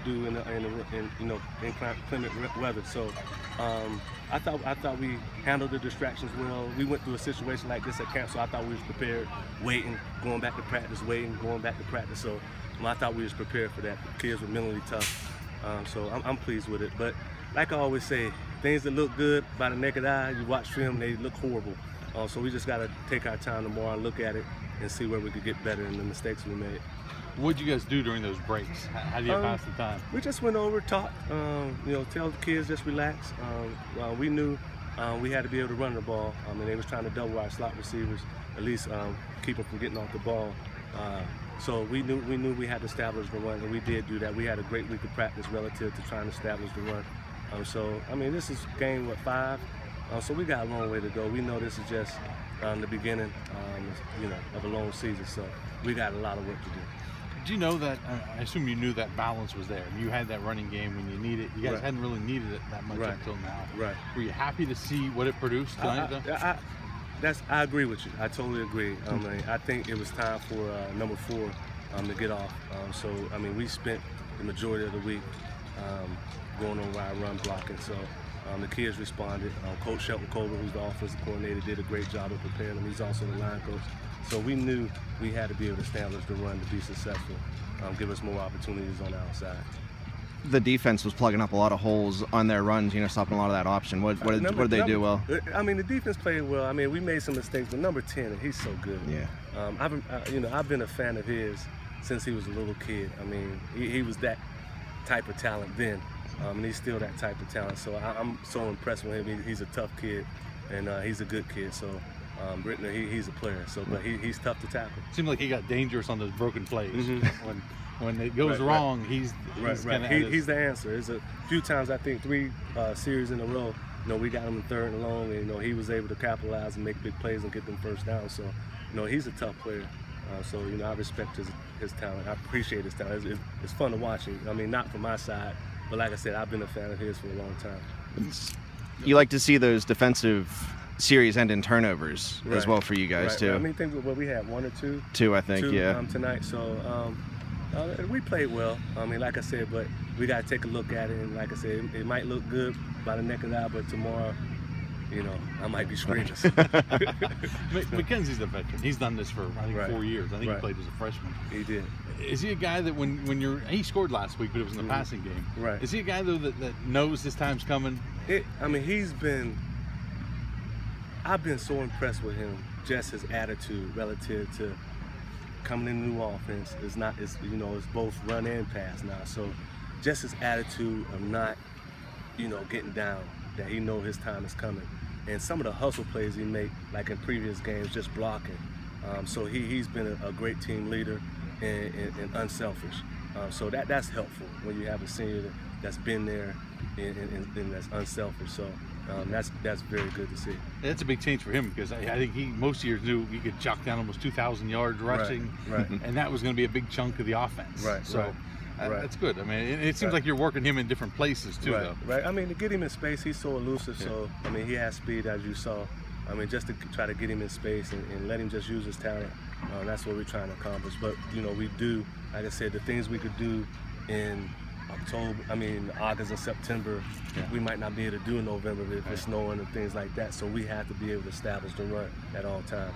do in inclement weather. So I thought we handled the distractions well. We went through a situation like this at camp, so I thought we was prepared, waiting, going back to practice, waiting, going back to practice. So I thought we was prepared for that. The kids were mentally tough, so I'm pleased with it. But like I always say, things that look good by the naked eye, you watch film, they look horrible. So we just got to take our time tomorrow and look at it and see where we could get better in the mistakes we made. What did you guys do during those breaks? How do you pass the time? We just went over, talked, tell the kids just relax. We knew we had to be able to run the ball. And they was trying to double our slot receivers, at least keep them from getting off the ball. So we knew we had to establish the run, and we did do that. We had a great week of practice relative to trying to establish the run. This is game, 5? So we got a long way to go. We know this is just the beginning, of a long season. So we got a lot of work to do. Did you know that, I assume you knew that balance was there. You had that running game when you needed it. You guys hadn't really needed it that much until now. Right. Were you happy to see what it produced tonight, though? I agree with you. I totally agree. I think it was time for number 4 to get off. We spent the majority of the week going over our run blocking. So the kids responded. Coach Shelton Colbert, who's the offensive coordinator, did a great job of preparing them. He's also the line coach. So we knew we had to be able to establish the run to be successful, give us more opportunities on the outside. The defense was plugging up a lot of holes on their runs, stopping a lot of that option. What did they do well? The defense played well. We made some mistakes, but number 10, he's so good. Yeah. I've been a fan of his since he was a little kid. He was that type of talent then, and he's still that type of talent. So I'm so impressed with him. He's a tough kid, and he's a good kid. So. Brenner, he's a player, but he's tough to tackle. Seemed like he got dangerous on those broken plays. When it goes wrong, he's the answer. There's a few times, I think 3 series in a row, we got him in 3rd and long, and he was able to capitalize and make big plays and get them first down. So, he's a tough player. I respect his talent. I appreciate his talent. It's fun to watch him. Not from my side, but like I said, I've been a fan of his for a long time. You like to see those defensive series end in turnovers as well for you guys too. We had 1 or 2. 2, I think. Yeah. Tonight. So we played well. Like I said, but we got to take a look at it. And like I said, it might look good by the naked eye, but tomorrow, I might be screaming. McKenzie's the veteran. He's done this for I think 4 years. I think he played as a freshman. He did. Is he a guy that he scored last week, but it was in the passing game. Right. Is he a guy though that knows his time's coming? I've been so impressed with him, just his attitude relative to coming in a new offense. It's both run and pass now. So just his attitude of not, getting down, that he know his time is coming. And some of the hustle plays he make, like in previous games, just blocking. So he's been a great team leader and unselfish. So that's helpful when you have a senior that's been there and that's unselfish. So that's very good to see. That's a big change for him because I think most years knew he could chalk down almost 2,000 yards rushing, and that was going to be a big chunk of the offense. That's good. It seems like you're working him in different places too, though. To get him in space, he's so elusive. So he has speed, as you saw. Just to try to get him in space and let him just use his talent. That's what we're trying to accomplish. But we do, like I said, the things we could do in August and September, we might not be able to do in November if it's snowing and things like that. So we have to be able to establish the run at all times.